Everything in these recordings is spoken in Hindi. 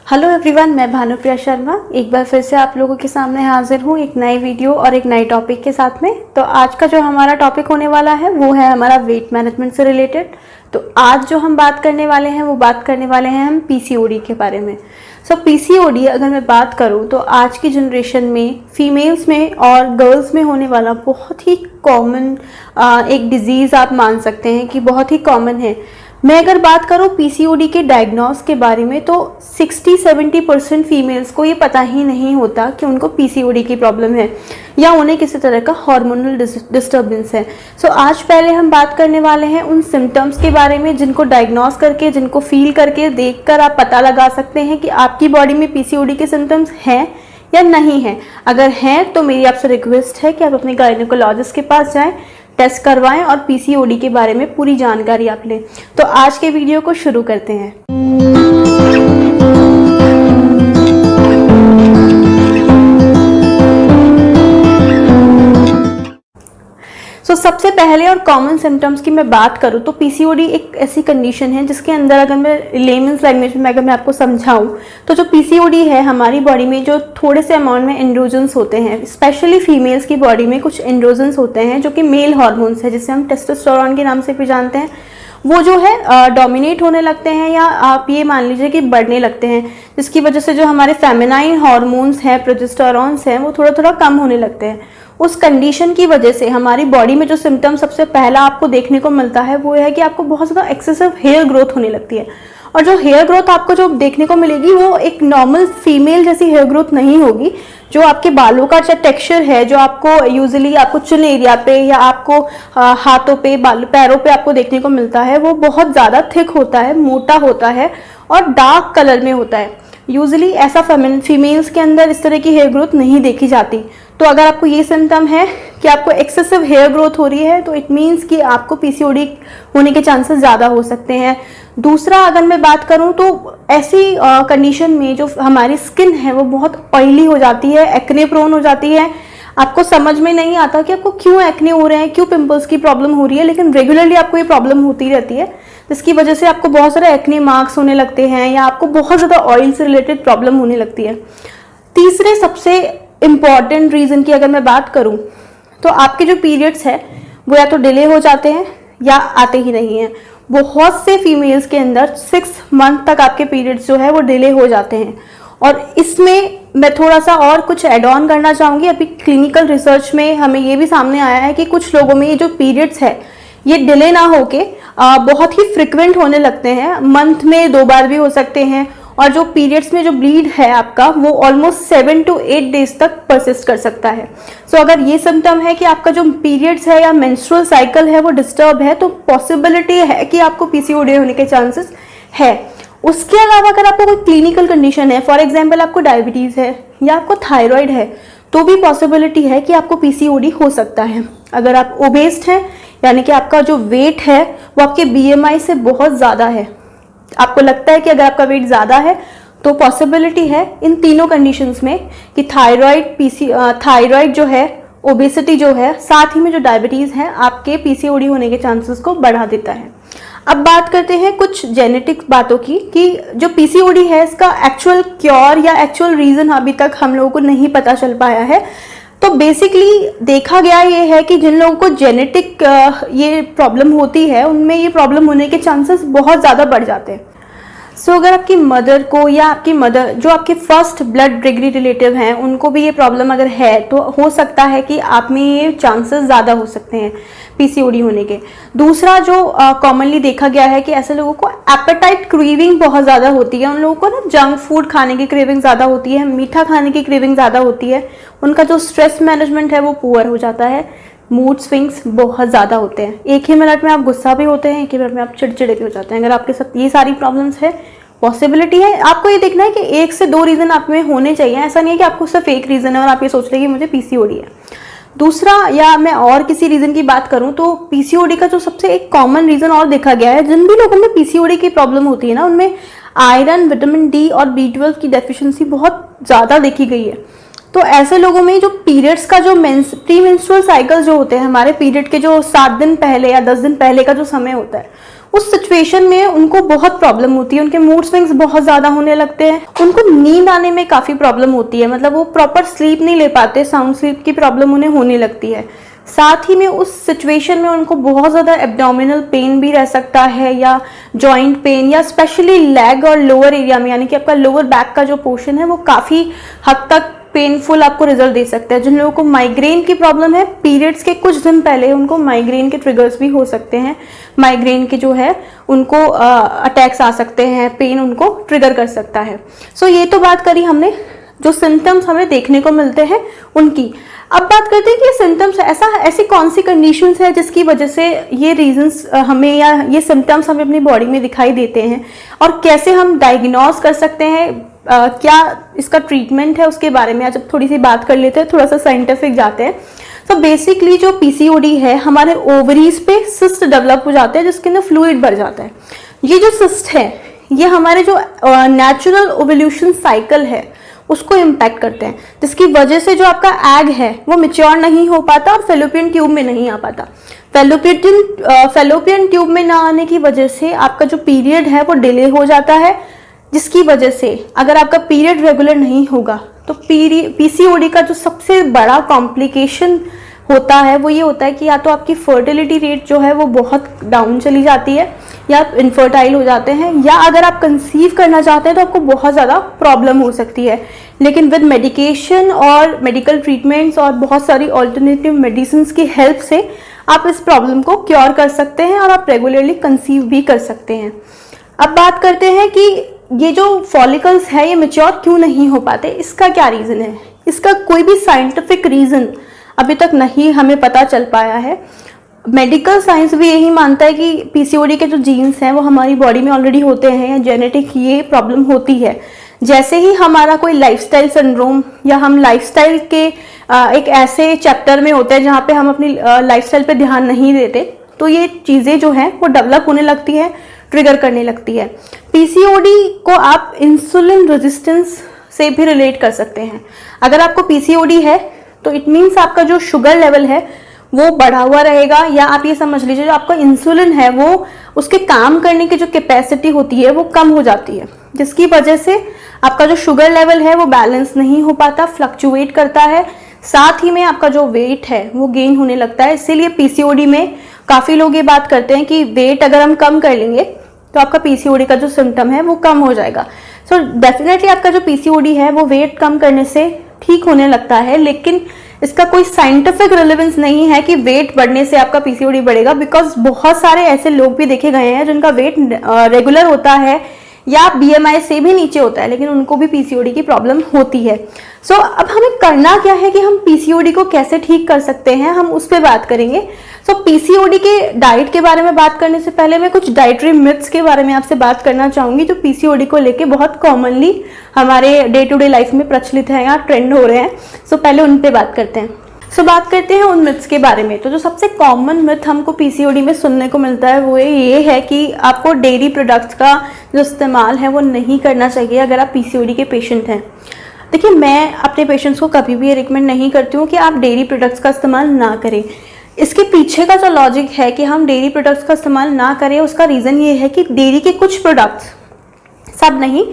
हेलो एवरीवन, मैं भानुप्रिया शर्मा एक बार फिर से आप लोगों के सामने हाजिर हूँ एक नई वीडियो और एक नए टॉपिक के साथ में। तो आज का जो हमारा टॉपिक होने वाला है वो है हमारा वेट मैनेजमेंट से रिलेटेड। तो आज जो हम बात करने वाले हैं वो बात करने वाले हैं हम पीसीओडी के बारे में। पीसीओडी अगर मैं बात करूँ तो आज की जनरेशन में फीमेल्स में और गर्ल्स में होने वाला बहुत ही कॉमन एक डिजीज़ आप मान सकते हैं कि बहुत ही कॉमन है। मैं अगर बात करूँ पीसीओडी के डायग्नोस के बारे में तो 60-70% फीमेल्स को ये पता ही नहीं होता कि उनको पीसीओडी की प्रॉब्लम है या उन्हें किसी तरह का हार्मोनल डिस्टर्बेंस है। आज पहले हम बात करने वाले हैं उन सिम्टम्स के बारे में जिनको डायग्नोस करके, जिनको फील करके, देखकर आप पता लगा सकते हैं कि आपकी बॉडी में पीसीओडी के सिम्टम्स हैं या नहीं है। अगर हैं तो मेरी आपसे रिक्वेस्ट है कि आप अपने गायनेकोलॉजिस्ट के पास जाएं, टेस्ट करवाएं और पीसीओडी के बारे में पूरी जानकारी आप लें। तो आज के वीडियो को शुरू करते हैं। सबसे पहले और कॉमन सिम्टम्स की मैं बात करूँ तो पीसीओडी एक ऐसी कंडीशन है जिसके अंदर अगर मैं लेमन्स लैंग्वेज में अगर मैं आपको समझाऊं तो जो पीसीओडी है हमारी बॉडी में जो थोड़े से अमाउंट में एंड्रोजन्स होते हैं, स्पेशली फीमेल्स की बॉडी में कुछ एंड्रोजन्स होते हैं जो कि मेल हार्मोन्स है जिसे हम टेस्टोस्टेरोन के नाम से भी जानते हैं। वो जो है डोमिनेट होने लगते हैं या आप ये मान लीजिए कि बढ़ने लगते हैं, जिसकी वजह से जो हमारे फेमिनाइन हार्मोन्स हैं, प्रोजेस्टेरोन्स हैं, वो थोड़ा थोड़ा कम होने लगते हैं। उस कंडीशन की वजह से हमारी बॉडी में जो सिम्टम सबसे पहला आपको देखने को मिलता है वो है कि आपको बहुत ज़्यादा एक्सेसिव हेयर ग्रोथ होने लगती है। और जो हेयर ग्रोथ आपको जो देखने को मिलेगी वो एक नॉर्मल फीमेल जैसी हेयर ग्रोथ नहीं होगी। जो आपके बालों का जो टेक्सचर है, जो आपको यूजुअली आपको चिन एरिया पे या आपको हाथों पे, पैरों पे आपको देखने को मिलता है, वो बहुत ज़्यादा थिक होता है, मोटा होता है और डार्क कलर में होता है। यूजुअली ऐसा फीमेल्स के अंदर इस तरह की हेयर ग्रोथ नहीं देखी जाती। तो अगर आपको ये सिम्टम है कि आपको एक्सेसिव हेयर ग्रोथ हो रही है तो इट मीन्स कि आपको पीसीओडी होने के चांसेस ज़्यादा हो सकते हैं। दूसरा, अगर मैं बात करूं तो ऐसी कंडीशन में जो हमारी स्किन है वो बहुत ऑयली हो जाती है, एक्ने प्रोन हो जाती है। आपको समझ में नहीं आता कि आपको क्यों एक्ने हो रहे हैं, क्यों पिंपल्स की प्रॉब्लम हो रही है, लेकिन रेगुलरली आपको ये प्रॉब्लम होती रहती है, जिसकी वजह से आपको बहुत सारे एक्ने मार्क्स होने लगते हैं या आपको बहुत ज़्यादा ऑयल से रिलेटेड प्रॉब्लम होने लगती है। तीसरे सबसे इम्पॉर्टेंट रीज़न की अगर मैं बात करूं तो आपके जो पीरियड्स है वो या तो डिले हो जाते हैं या आते ही नहीं हैं। बहुत से फीमेल्स के अंदर 6 मंथ तक आपके पीरियड्स जो है वो डिले हो जाते हैं। और इसमें मैं थोड़ा सा और कुछ ऐड ऑन करना चाहूँगी। अभी क्लिनिकल रिसर्च में हमें ये भी सामने आया है कि कुछ लोगों में ये जो पीरियड्स है ये डिले ना होके बहुत ही फ्रिक्वेंट होने लगते हैं, मंथ में 2 बार भी हो सकते हैं। और जो पीरियड्स में जो ब्लीड है आपका वो ऑलमोस्ट 7 to 8 डेज तक परसिस्ट कर सकता है। अगर ये सिम्टम है कि आपका जो पीरियड्स है या मेंस्ट्रुअल साइकिल है वो डिस्टर्ब है तो पॉसिबिलिटी है कि आपको पीसीओडी होने के चांसेस है। उसके अलावा अगर आपको कोई क्लिनिकल कंडीशन है, फॉर एग्जाम्पल आपको डायबिटीज़ है या आपको थायराइड है, तो भी पॉसिबिलिटी है कि आपको पीसीओडी हो सकता है। अगर आप ओबेस्ड हैं यानी कि आपका जो वेट है वो आपके बीएमआई से बहुत ज़्यादा है, आपको लगता है कि अगर आपका वेट ज़्यादा है तो पॉसिबिलिटी है इन तीनों कंडीशंस में कि थायराइड जो है, ओबेसिटी जो है, साथ ही में जो डायबिटीज़ है, आपके पीसीओडी होने के चांसेस को बढ़ा देता है। अब बात करते हैं कुछ जेनेटिक बातों की कि जो पीसीओडी है इसका एक्चुअल क्योर या एक्चुअल रीज़न अभी तक हम लोगों को नहीं पता चल पाया है। तो बेसिकली देखा गया ये है कि जिन लोगों को जेनेटिक ये प्रॉब्लम होती है उनमें ये प्रॉब्लम होने के चांसेस बहुत ज़्यादा बढ़ जाते हैं। अगर आपकी मदर को या आपकी मदर जो आपके फर्स्ट ब्लड डिग्री रिलेटिव हैं उनको भी ये प्रॉब्लम अगर है तो हो सकता है कि आप में ये चांसेस ज़्यादा हो सकते हैं पीसीओडी होने के। दूसरा जो कॉमनली देखा गया है कि ऐसे लोगों को एपेटाइट क्रेविंग बहुत ज़्यादा होती है। उन लोगों को ना जंक फूड खाने की क्रेविंग ज़्यादा होती है, मीठा खाने की क्रेविंग ज़्यादा होती है। उनका जो स्ट्रेस मैनेजमेंट है वो पुअर हो जाता है, मूड स्विंग्स बहुत ज़्यादा होते हैं। एक ही मिनट में आप गुस्सा भी होते हैं, एक ही मिनट में आप चिड़चिड़े भी हो जाते हैं। अगर आपके साथ ये सारी प्रॉब्लम्स है, पॉसिबिलिटी है, आपको ये देखना है कि 1 से 2 रीज़न आप में होने चाहिए। ऐसा नहीं है कि आपको सिर्फ एक रीज़न है और आप ये सोच रहे हैं कि मुझे पीसीओडी है। दूसरा, या मैं और किसी रीज़न की बात करूं तो पीसीओडी का जो सबसे एक कॉमन रीज़न और देखा गया है, जिन भी लोगों में पीसीओडी की प्रॉब्लम होती है ना उनमें आयरन, विटामिन डी और B12 की डेफिशिएंसी बहुत ज़्यादा देखी गई है। तो ऐसे लोगों में जो पीरियड्स का जो प्री मेंस्ट्रुअल साइकिल जो होते हैं, हमारे पीरियड के जो 7 दिन पहले या 10 दिन पहले का जो समय होता है उस सिचुएशन में उनको बहुत प्रॉब्लम होती है, उनके मूड स्विंग्स बहुत ज़्यादा होने लगते हैं, उनको नींद आने में काफ़ी प्रॉब्लम होती है, मतलब वो प्रॉपर स्लीप नहीं ले पाते, साउंड स्लीप की प्रॉब्लम उन्हें होने लगती है। साथ ही में उस सिचुएशन में उनको बहुत ज़्यादा एब्डोमिनल पेन भी रह सकता है, या जॉइंट पेन, या स्पेशली लेग और लोअर एरिया में, यानी कि आपका लोअर बैक का जो पोर्शन है वो काफ़ी हद तक पेनफुल आपको रिजल्ट दे सकता है। जिन लोगों को माइग्रेन की प्रॉब्लम है, पीरियड्स के कुछ दिन पहले उनको माइग्रेन के ट्रिगर्स भी हो सकते हैं, माइग्रेन के जो है उनको अटैक्स आ सकते हैं, पेन उनको ट्रिगर कर सकता है। सो ये तो बात करी हमने जो सिम्टम्स हमें देखने को मिलते हैं उनकी। अब बात करते हैं कि ये सिम्टम्स ऐसी कौन सी कंडीशंस है जिसकी वजह से ये रीजंस हमें या ये सिम्टम्स हमें अपनी बॉडी में दिखाई देते हैं, और कैसे हम डायग्नोज कर सकते हैं, क्या इसका ट्रीटमेंट है, उसके बारे में आज अब थोड़ी सी बात कर लेते हैं, थोड़ा सा साइंटिफिक जाते हैं। तो बेसिकली जो पीसीओडी है, हमारे ओवरीज पे सिस्ट डेवलप हो जाते हैं जिसके अंदर फ्लूइड बढ़ जाता है। ये जो सिस्ट है ये हमारे जो नेचुरल ओवल्यूशन साइकिल है उसको इम्पैक्ट करते हैं, जिसकी वजह से जो आपका एग है वो मैच्योर नहीं हो पाता और फेलोपियन ट्यूब में नहीं आ पाता। फेलोपियन ट्यूब में ना आने की वजह से आपका जो पीरियड है वो डिले हो जाता है, जिसकी वजह से अगर आपका पीरियड रेगुलर नहीं होगा तो पीसीओडी का जो सबसे बड़ा कॉम्प्लिकेशन होता है वो ये होता है कि या तो आपकी फर्टिलिटी रेट जो है वो बहुत डाउन चली जाती है, या इनफर्टाइल हो जाते हैं, या अगर आप कंसीव करना चाहते हैं तो आपको बहुत ज़्यादा प्रॉब्लम हो सकती है। लेकिन विद मेडिकेशन और मेडिकल ट्रीटमेंट्स और बहुत सारी ऑल्टरनेटिव मेडिसिन की हेल्प से आप इस प्रॉब्लम को क्योर कर सकते हैं और आप रेगुलरली कंसीव भी कर सकते हैं। अब बात करते हैं कि ये जो फॉलिकल्स है ये मैच्योर क्यों नहीं हो पाते, इसका क्या रीज़न है। इसका कोई भी साइंटिफिक रीज़न अभी तक नहीं हमें पता चल पाया है। मेडिकल साइंस भी यही मानता है कि पीसीओडी के जो जीन्स हैं वो हमारी बॉडी में ऑलरेडी होते हैं, या जेनेटिक ये प्रॉब्लम होती है। जैसे ही हमारा कोई लाइफस्टाइल सिंड्रोम, या हम लाइफस्टाइल के एक ऐसे चैप्टर में होते हैं जहाँ पे हम अपनी लाइफस्टाइल पे ध्यान नहीं देते, तो ये चीज़ें जो हैं वो डेवलप होने लगती है, ट्रिगर करने लगती है। पीसीओडी को आप इंसुलिन रेजिस्टेंस से भी रिलेट कर सकते हैं। अगर आपको पीसीओडी है तो इट मीन्स आपका जो शुगर लेवल है वो बढ़ा हुआ रहेगा, या आप ये समझ लीजिए जो आपका इंसुलिन है वो उसके काम करने की जो कैपेसिटी होती है वो कम हो जाती है, जिसकी वजह से आपका जो शुगर लेवल है वो बैलेंस नहीं हो पाता, फ्लक्चुएट करता है। साथ ही में आपका जो वेट है वो गेन होने लगता है। इसीलिए पीसीओडी में काफ़ी लोग ये बात करते हैं कि वेट अगर हम कम कर लेंगे तो आपका पीसीओडी का जो सिम्टम है वो कम हो जाएगा। सो डेफिनेटली आपका जो पीसीओडी है वो वेट कम करने से ठीक होने लगता है, लेकिन इसका कोई साइंटिफिक रिलेवेंस नहीं है कि वेट बढ़ने से आपका पीसीओडी बढ़ेगा, बिकॉज बहुत सारे ऐसे लोग भी देखे गए हैं जिनका वेट रेगुलर होता है या बीएमआई से भी नीचे होता है, लेकिन उनको भी पीसीओडी की प्रॉब्लम होती है। सो अब हमें करना क्या है कि हम पीसीओडी को कैसे ठीक कर सकते हैं, हम उस पर बात करेंगे। सो पीसीओडी के डाइट के बारे में बात करने से पहले मैं कुछ डाइटरी मिथ्स के बारे में आपसे बात करना चाहूँगी जो पीसीओडी को लेके बहुत कॉमनली हमारे डे टू डे लाइफ में प्रचलित है या ट्रेंड हो रहे हैं। सो पहले उन पे बात करते हैं। सो बात करते हैं उन मिथ्स के बारे में। तो जो सबसे कॉमन मिथ हमको पीसीओडी में सुनने को मिलता है वो ये है कि आपको डेयरी प्रोडक्ट्स का जो इस्तेमाल है वो नहीं करना चाहिए अगर आप पीसीओडी के पेशेंट हैं। देखिए, मैं अपने पेशेंट्स को कभी भी ये रिकमेंड नहीं करती हूँ कि आप डेयरी प्रोडक्ट्स का इस्तेमाल ना करें। इसके पीछे का जो लॉजिक है कि हम डेयरी प्रोडक्ट्स का इस्तेमाल ना करें, उसका रीज़न ये है कि डेयरी के कुछ प्रोडक्ट्स, सब नहीं,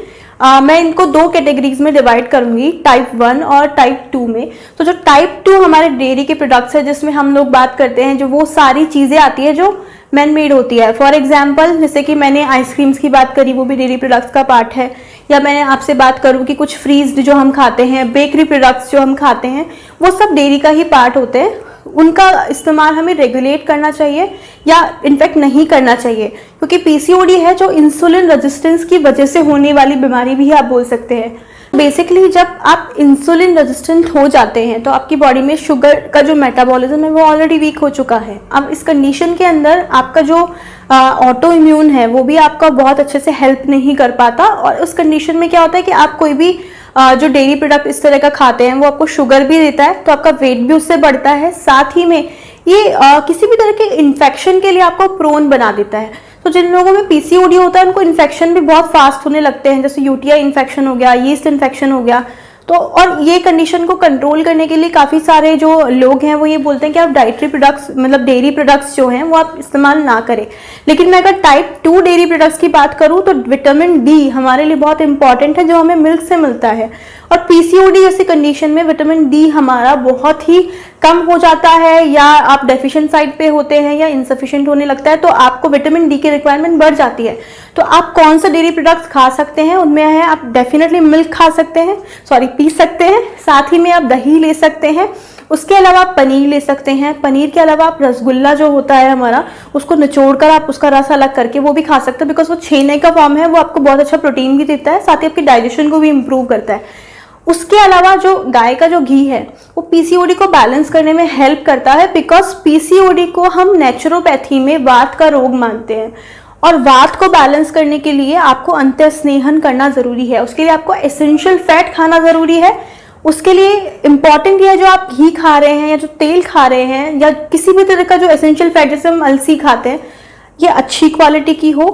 मैं इनको दो कैटेगरीज में डिवाइड करूंगी, टाइप 1 और टाइप 2 में। तो जो टाइप 2 हमारे डेयरी के प्रोडक्ट्स है जिसमें हम लोग बात करते हैं जो वो सारी चीज़ें आती है जो मैन मेड होती है। फॉर एग्जाम्पल, जैसे कि मैंने आइसक्रीम्स की बात करी, वो भी डेयरी प्रोडक्ट्स का पार्ट है। या मैंने आपसे बात करूँ कि कुछ फ्रीज्ड जो हम खाते हैं, बेकरी प्रोडक्ट्स जो हम खाते हैं, वो सब डेयरी का ही पार्ट होते हैं। उनका इस्तेमाल हमें रेगुलेट करना चाहिए या इनफैक्ट नहीं करना चाहिए, क्योंकि पीसीओडी है जो इंसुलिन रेजिस्टेंस की वजह से होने वाली बीमारी भी आप बोल सकते हैं। बेसिकली जब आप इंसुलिन रेजिस्टेंट हो जाते हैं तो आपकी बॉडी में शुगर का जो मेटाबॉलिज्म है वो ऑलरेडी वीक हो चुका है। अब इस कंडीशन के अंदर आपका जो ऑटो इम्यून है वो भी आपका बहुत अच्छे से हेल्प नहीं कर पाता, और उस कंडीशन में क्या होता है कि आप कोई भी जो डेयरी प्रोडक्ट इस तरह का खाते हैं वो आपको शुगर भी देता है, तो आपका वेट भी उससे बढ़ता है। साथ ही में ये किसी भी तरह के इन्फेक्शन के लिए आपको प्रोन बना देता है। तो जिन लोगों में पीसीओडी होता है उनको इन्फेक्शन भी बहुत फास्ट होने लगते हैं, जैसे यूटीआई इन्फेक्शन हो गया, यीस्ट इन्फेक्शन हो गया। तो और ये कंडीशन को कंट्रोल करने के लिए काफ़ी सारे जो लोग हैं वो ये बोलते हैं कि आप डाइटरी प्रोडक्ट्स मतलब डेयरी प्रोडक्ट्स जो हैं वो आप इस्तेमाल ना करें। लेकिन मैं अगर टाइप 2 डेयरी प्रोडक्ट्स की बात करूँ तो विटामिन डी हमारे लिए बहुत इंपॉर्टेंट है, जो हमें मिल्क से मिलता है। और पीसीओडी जैसी कंडीशन में विटामिन डी हमारा बहुत ही कम हो जाता है, या आप डेफिशिएंट साइड पे होते हैं या इनसफिशिएंट होने लगता है, तो आपको विटामिन डी की रिक्वायरमेंट बढ़ जाती है। तो आप कौन सा डेयरी प्रोडक्ट्स खा सकते हैं, उनमें है आप डेफिनेटली मिल्क खा सकते हैं, पी सकते हैं, साथ ही में आप दही ले सकते हैं। उसके अलावा आप पनीर ले सकते हैं। पनीर के अलावा आप रसगुल्ला जो होता है हमारा, उसको निचोड़कर आप उसका रस अलग करके वो भी खा सकते हैं, बिकॉज वो छेने का फॉर्म है, वो आपको बहुत अच्छा प्रोटीन भी देता है, साथ ही आपकी डाइजेशन को भी इम्प्रूव करता है। उसके अलावा जो गाय का जो घी है वो पीसीओडी को बैलेंस करने में हेल्प करता है, बिकॉज पीसीओडी को हम नेचुरोपैथी में वात का रोग मानते हैं, और वात को बैलेंस करने के लिए आपको अंतःस्नेहन करना जरूरी है। उसके लिए आपको एसेंशियल फैट खाना जरूरी है। उसके लिए इंपॉर्टेंट है जो आप घी खा रहे हैं या जो तेल खा रहे हैं या किसी भी तरह का जो एसेंशियल फैट जैसे हम अलसी खाते हैं, ये अच्छी क्वालिटी की हो।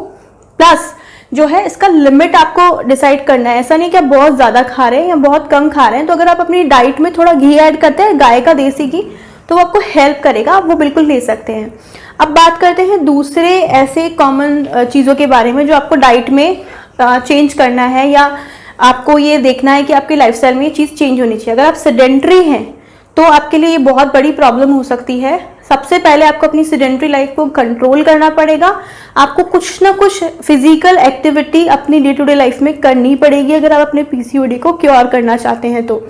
प्लस जो है इसका लिमिट आपको डिसाइड करना है। ऐसा नहीं कि आप बहुत ज़्यादा खा रहे हैं या बहुत कम खा रहे हैं। तो अगर आप अपनी डाइट में थोड़ा घी ऐड करते हैं, गाय का देसी घी, तो वो आपको हेल्प करेगा, आप वो बिल्कुल ले सकते हैं। अब बात करते हैं दूसरे ऐसे कॉमन चीज़ों के बारे में जो आपको डाइट में चेंज करना है, या आपको ये देखना है कि आपकी लाइफस्टाइल में ये चीज़ चेंज होनी चाहिए। अगर आप सेडेंटरी हैं तो आपके लिए ये बहुत बड़ी प्रॉब्लम हो सकती है। सबसे पहले आपको अपनी सेडेंटरी लाइफ को कंट्रोल करना पड़ेगा। आपको कुछ ना कुछ फिजिकल एक्टिविटी अपनी डे टू डे लाइफ में करनी पड़ेगी अगर आप अपने पीसीओडी को क्योर करना चाहते हैं तो।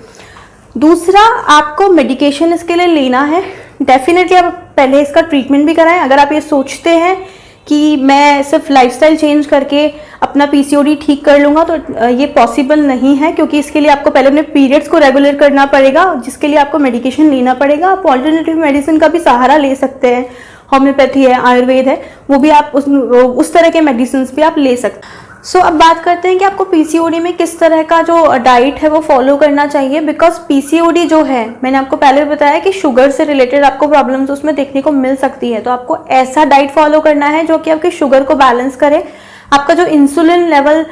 दूसरा, आपको मेडिकेशन इसके लिए लेना है। डेफिनेटली आप पहले इसका ट्रीटमेंट भी कराएं। अगर आप ये सोचते हैं कि मैं सिर्फ लाइफस्टाइल चेंज करके अपना पीसीओडी ठीक कर लूँगा, तो ये पॉसिबल नहीं है, क्योंकि इसके लिए आपको पहले अपने पीरियड्स को रेगुलर करना पड़ेगा, जिसके लिए आपको मेडिकेशन लेना पड़ेगा। आप ऑल्टरनेटिव मेडिसिन का भी सहारा ले सकते हैं, होम्योपैथी है, आयुर्वेद है, वो भी आप उस तरह के मेडिसिन भी आप ले सकते हैं। सो अब बात करते हैं कि आपको पीसीओडी में किस तरह का जो डाइट है वो फॉलो करना चाहिए। बिकॉज पीसीओडी जो है, मैंने आपको पहले भी बताया कि शुगर से रिलेटेड आपको प्रॉब्लम्स उसमें देखने को मिल सकती है। तो आपको ऐसा डाइट फॉलो करना है जो कि आपकी शुगर को बैलेंस करे, आपका जो इंसुलिन लेवल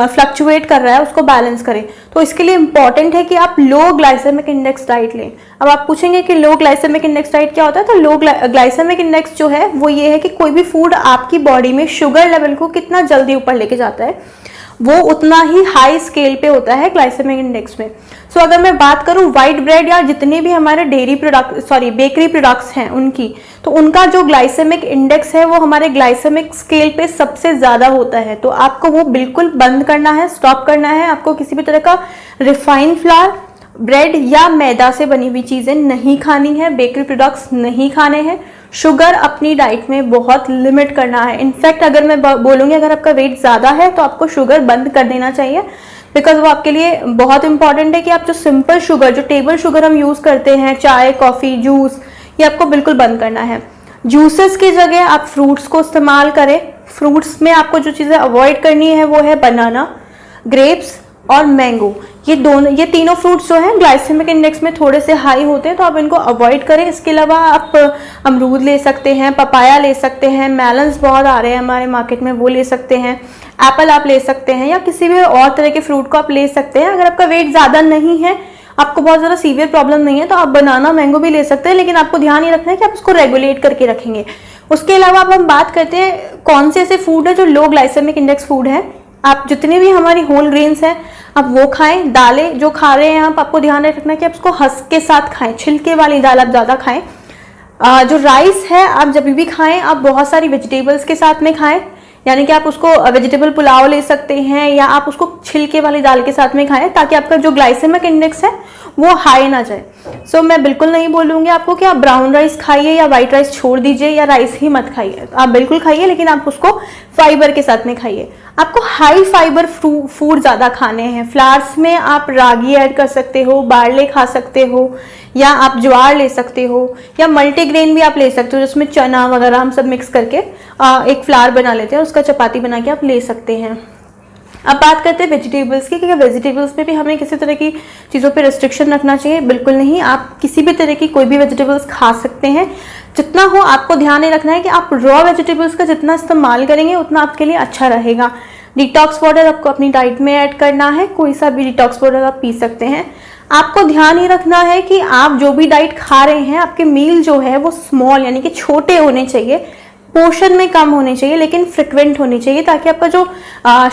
फ्लक्चुएट कर रहा है उसको बैलेंस करें। तो इसके लिए इंपॉर्टेंट है कि आप लो ग्लाइसेमिक इंडेक्स डाइट लें। अब आप पूछेंगे कि लो ग्लाइसेमिक इंडेक्स डाइट क्या होता है, तो लो ग्लाइसेमिक इंडेक्स जो है वो ये है कि कोई भी फूड आपकी बॉडी में शुगर लेवल को कितना जल्दी ऊपर लेके जाता है, वो उतना ही हाई स्केल पे होता है ग्लाइसेमिक इंडेक्स में। सो अगर मैं बात करूं व्हाइट ब्रेड या जितने भी हमारे बेकरी प्रोडक्ट्स हैं उनकी, तो उनका जो ग्लाइसेमिक इंडेक्स है वो हमारे ग्लाइसेमिक स्केल पे सबसे ज़्यादा होता है। तो आपको वो बिल्कुल बंद करना है, स्टॉप करना है। आपको किसी भी तरह का रिफाइंड फ्लावर, ब्रेड या मैदा से बनी हुई चीज़ें नहीं खानी है, बेकरी प्रोडक्ट्स नहीं खाने हैं। शुगर अपनी डाइट में बहुत लिमिट करना है। इनफैक्ट अगर मैं बोलूँगी अगर आपका वेट ज़्यादा है तो आपको शुगर बंद कर देना चाहिए, बिकॉज वो आपके लिए बहुत इंपॉर्टेंट है कि आप जो सिंपल शुगर, जो टेबल शुगर हम यूज़ करते हैं, चाय, कॉफ़ी, जूस, ये आपको बिल्कुल बंद करना है। जूसेस की जगह आप फ्रूट्स को इस्तेमाल करें। फ्रूट्स में आपको जो चीज़ें अवॉइड करनी है वो है बनाना, ग्रेप्स और मैंगो। ये तीनों फ्रूट्स जो हैं ग्लाइसेमिक इंडेक्स में थोड़े से हाई होते हैं, तो आप इनको अवॉइड करें। इसके अलावा आप अमरूद ले सकते हैं, पपाया ले सकते हैं, मेलन्स बहुत आ रहे हैं हमारे मार्केट में, वो ले सकते हैं, एप्पल आप ले सकते हैं, या किसी भी और तरह के फ्रूट को आप ले सकते हैं। अगर आपका वेट ज़्यादा नहीं है, आपको बहुत ज़्यादा सीवियर प्रॉब्लम नहीं है, तो आप बनाना, मैंगो भी ले सकते हैं, लेकिन आपको ध्यान ये रखना है कि आप उसको रेगुलेट करके रखेंगे। उसके अलावा अब हम बात करते हैं कौन से ऐसे फूड है जो लो ग्लाइसेमिक इंडेक्स फूड है। आप जितने भी हमारी होल ग्रेन्स हैं आप वो खाएं। दालें जो खा रहे हैं आपको ध्यान रखना है कि आप उसको हंस के साथ खाएं, छिलके वाली दाल आप ज़्यादा खाएं। जो राइस है आप जब भी खाएं आप बहुत सारी वेजिटेबल्स के साथ में खाएं, यानी कि आप उसको वेजिटेबल पुलाव ले सकते हैं, या आप उसको छिलके वाली दाल के साथ में खाएं, ताकि आपका जो ग्लाइसेमिक इंडेक्स है वो हाई ना जाए। सो मैं बिल्कुल नहीं बोलूँगी आपको कि आप ब्राउन राइस खाइए या वाइट राइस छोड़ दीजिए या राइस ही मत खाइए। आप बिल्कुल खाइए, लेकिन आप उसको फाइबर के साथ में खाइए। आपको हाई फाइबर फूड ज़्यादा खाने हैं। फ्लावर्स में आप रागी ऐड कर सकते हो, बार्ले खा सकते हो, या आप ज्वार ले सकते हो, या मल्टीग्रेन भी आप ले सकते हो, जिसमें चना वगैरह हम सब मिक्स करके एक फ्लावर बना लेते हैं, उसका चपाती बना के आप ले सकते हैं। अब बात करते हैं वेजिटेबल्स की, क्योंकि वेजिटेबल्स में भी हमें किसी तरह की चीज़ों पे रिस्ट्रिक्शन रखना चाहिए, बिल्कुल नहीं। आप किसी भी तरह की कोई भी वेजिटेबल्स खा सकते हैं, जितना हो। आपको ध्यान ये रखना है कि आप रॉ वेजिटेबल्स का जितना इस्तेमाल करेंगे उतना आपके लिए अच्छा रहेगा। डिटॉक्स वाटर आपको अपनी डाइट में ऐड करना है, कोई सा भी डिटॉक्स वाटर आप पी सकते हैं। आपको ध्यान ये रखना है कि आप जो भी डाइट खा रहे हैं, आपके मील जो है वो स्मॉल यानी कि छोटे होने चाहिए, पोर्शन में कम होने चाहिए, लेकिन फ्रिक्वेंट होनी चाहिए, ताकि आपका जो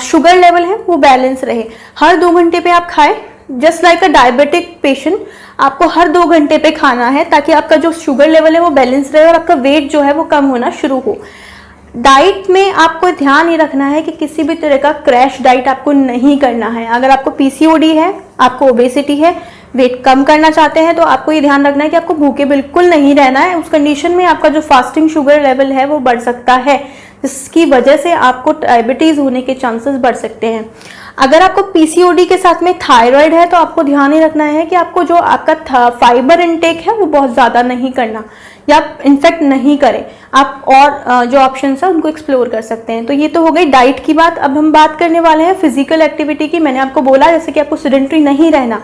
शुगर लेवल है वो बैलेंस रहे। हर 2 घंटे पे आप खाएं, जस्ट लाइक अ डायबिटिक पेशेंट आपको हर 2 घंटे पे खाना है, ताकि आपका जो शुगर लेवल है वो बैलेंस रहे और आपका वेट जो है वो कम होना शुरू हो। डाइट में आपको ध्यान ये रखना है कि किसी भी तरह का क्रैश डाइट आपको नहीं करना है। अगर आपको पीसीओडी है, आपको ओबेसिटी है, वेट कम करना चाहते हैं, तो आपको ये ध्यान रखना है कि आपको भूखे बिल्कुल नहीं रहना है। उस कंडीशन में आपका जो फास्टिंग शुगर लेवल है वो बढ़ सकता है, जिसकी वजह से आपको डायबिटीज होने के चांसेस बढ़ सकते हैं। अगर आपको पीसीओडी के साथ में थायराइड है, तो आपको ध्यान ही रखना है कि आपको जो आपका फाइबर इनटेक है वो बहुत ज़्यादा नहीं करना, या इनफेक्ट नहीं करें। आप और जो ऑप्शंस है उनको एक्सप्लोर कर सकते हैं। तो ये तो हो गई डाइट की बात। अब हम बात करने वाले हैं फिजिकल एक्टिविटी की। मैंने आपको बोला जैसे कि आपको सेडेंटरी नहीं रहना,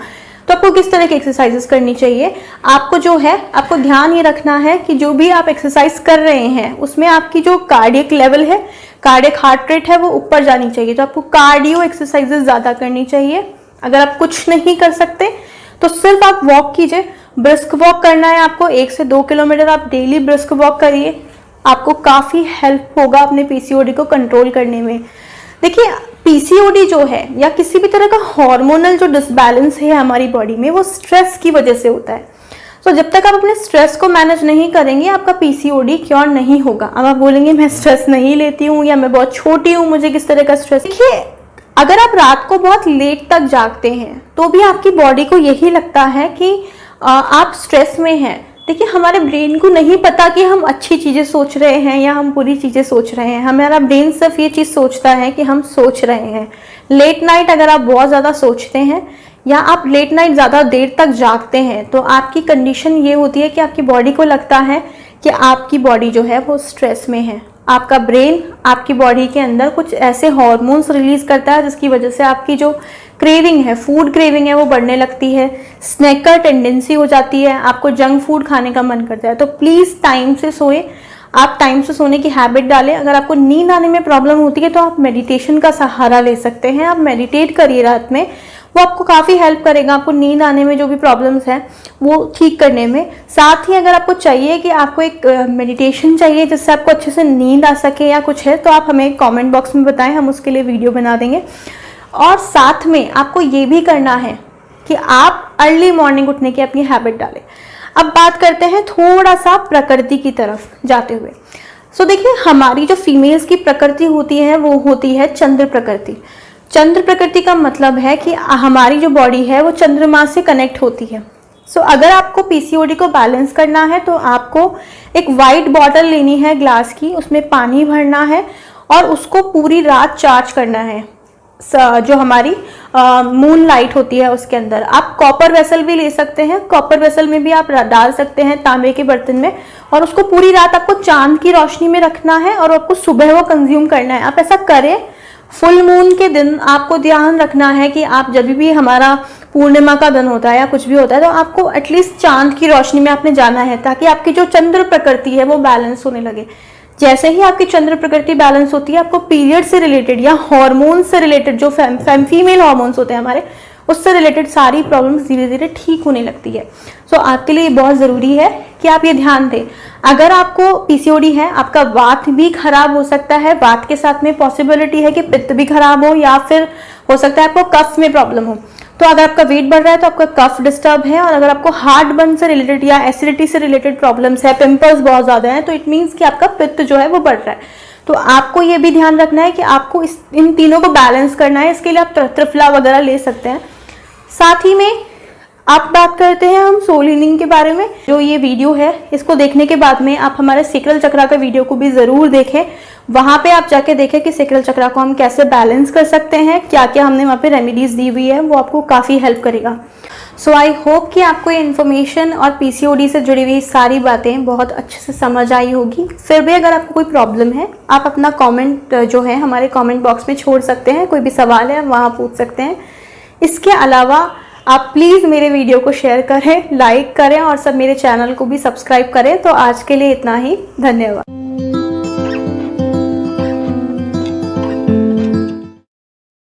तो आपको किस तरह की एक्सरसाइजेस करनी चाहिए। आपको जो है, आपको ध्यान ये रखना है कि जो भी आप एक्सरसाइज कर रहे हैं उसमें आपकी जो कार्डियक लेवल है, कार्डियक हार्ट रेट है, वो ऊपर जानी चाहिए। तो आपको कार्डियो एक्सरसाइजेस ज़्यादा करनी चाहिए। अगर आप कुछ नहीं कर सकते तो सिर्फ आप वॉक कीजिए, ब्रिस्क वॉक करना है आपको। 1 से 2 किलोमीटर आप डेली ब्रिस्क वॉक करिए, आपको काफ़ी हेल्प होगा अपने पीसीओडी को कंट्रोल करने में। देखिए, पीसीओडी जो है या किसी भी तरह का हार्मोनल जो डिसबैलेंस है हमारी बॉडी में, वो स्ट्रेस की वजह से होता है। तो जब तक आप अपने स्ट्रेस को मैनेज नहीं करेंगे, आपका पीसीओडी क्योर नहीं होगा। अब आप बोलेंगे मैं स्ट्रेस नहीं लेती हूँ या मैं बहुत छोटी हूँ, मुझे किस तरह का स्ट्रेस। देखिए, अगर आप रात को बहुत लेट तक जागते हैं तो भी आपकी बॉडी को यही लगता है कि आप स्ट्रेस में हैं। देखिए, हमारे ब्रेन को नहीं पता कि हम अच्छी चीज़ें सोच रहे हैं या हम बुरी चीज़ें सोच रहे हैं। हमारा ब्रेन सिर्फ ये चीज़ सोचता है कि हम सोच रहे हैं। लेट नाइट अगर आप बहुत ज़्यादा सोचते हैं या आप लेट नाइट ज़्यादा देर तक जागते हैं, तो आपकी कंडीशन ये होती है कि आपकी बॉडी को लगता है कि आपकी बॉडी जो है वो स्ट्रेस में है। आपका ब्रेन आपकी बॉडी के अंदर कुछ ऐसे हार्मोन्स रिलीज करता है जिसकी वजह से आपकी जो क्रेविंग है, फूड क्रेविंग है, वो बढ़ने लगती है। स्नैकर टेंडेंसी हो जाती है, आपको जंक फूड खाने का मन करता है। तो प्लीज़ टाइम से सोए, आप टाइम से सोने की हैबिट डालें। अगर आपको नींद आने में प्रॉब्लम होती है तो आप मेडिटेशन का सहारा ले सकते हैं। आप मेडिटेट करिए रात में, वो आपको काफ़ी हेल्प करेगा आपको नींद आने में, जो भी प्रॉब्लम्स हैं वो ठीक करने में। साथ ही अगर आपको चाहिए कि आपको एक मेडिटेशन चाहिए जिससे आपको अच्छे से नींद आ सके या कुछ है, तो आप हमें कमेंट बॉक्स में बताएं, हम उसके लिए वीडियो बना देंगे। और साथ में आपको ये भी करना है कि आप अर्ली मॉर्निंग उठने की अपनी हैबिट डालें। अब बात करते हैं थोड़ा सा प्रकृति की तरफ जाते हुए। सो देखिए, हमारी जो फीमेल्स की प्रकृति होती है वो होती है चंद्र प्रकृति। चंद्र प्रकृति का मतलब है कि हमारी जो बॉडी है वो चंद्रमा से कनेक्ट होती है। सो अगर आपको पीसीओडी को बैलेंस करना है तो आपको एक वाइट बॉटल लेनी है ग्लास की, उसमें पानी भरना है और उसको पूरी रात चार्ज करना है। जो हमारी मून लाइट होती है उसके अंदर आप कॉपर वेसल भी ले सकते हैं, कॉपर वेसल में भी आप डाल सकते हैं तांबे के बर्तन में, और उसको पूरी रात आपको चांद की रोशनी में रखना है और आपको सुबह वो कंज्यूम करना है। आप ऐसा करें। फुल मून के दिन आपको ध्यान रखना है कि आप जब भी हमारा पूर्णिमा का दिन होता है या कुछ भी होता है तो आपको एटलीस्ट चांद की रोशनी में आपने जाना है, ताकि आपकी जो चंद्र प्रकृति है वो बैलेंस होने लगे। जैसे ही आपकी चंद्र प्रकृति बैलेंस होती है, आपको पीरियड से रिलेटेड या हार्मोन से रिलेटेड जो फीमेल हार्मोन्स होते हैं हमारे, उससे रिलेटेड सारी प्रॉब्लम्स धीरे धीरे ठीक होने लगती है। सो आपके लिए बहुत ज़रूरी है कि आप ये ध्यान दें। अगर आपको पीसीओडी है, आपका वात भी खराब हो सकता है। वात के साथ में पॉसिबिलिटी है कि पित्त भी खराब हो, या फिर हो सकता है आपको कफ में प्रॉब्लम हो। तो अगर आपका वेट बढ़ रहा है तो आपका कफ डिस्टर्ब है, और अगर आपको हार्ट बर्न से रिलेटेड या एसिडिटी से रिलेटेड प्रॉब्लम्स है, पिंपल्स बहुत ज़्यादा हैं, तो इट मीन्स कि आपका पित्त जो है वो बढ़ रहा है। तो आपको ये भी ध्यान रखना है कि आपको इन तीनों को बैलेंस करना है। इसके लिए आप त्रिफला वगैरह ले सकते हैं। साथ ही में आप बात करते हैं हम सोल हीलिंग के बारे में। जो ये वीडियो है, इसको देखने के बाद में आप हमारे सेक्रल चक्रा का वीडियो को भी ज़रूर देखें। वहाँ पे आप जाके देखें कि सेक्रल चक्रा को हम कैसे बैलेंस कर सकते हैं, क्या क्या हमने वहाँ पे रेमेडीज़ दी हुई है, वो आपको काफ़ी हेल्प करेगा। सो आई होप कि आपको ये इन्फॉर्मेशन और पीसीओडी से जुड़ी हुई सारी बातें बहुत अच्छे से समझ आई होगी। फिर भी अगर आपको कोई प्रॉब्लम है, आप अपना कमेंट जो है हमारे कमेंट बॉक्स में छोड़ सकते हैं। कोई भी सवाल है वहाँ पूछ सकते हैं। इसके अलावा आप प्लीज़ मेरे वीडियो को शेयर करें, लाइक करें और सब मेरे चैनल को भी सब्सक्राइब करें। तो आज के लिए इतना ही, धन्यवाद।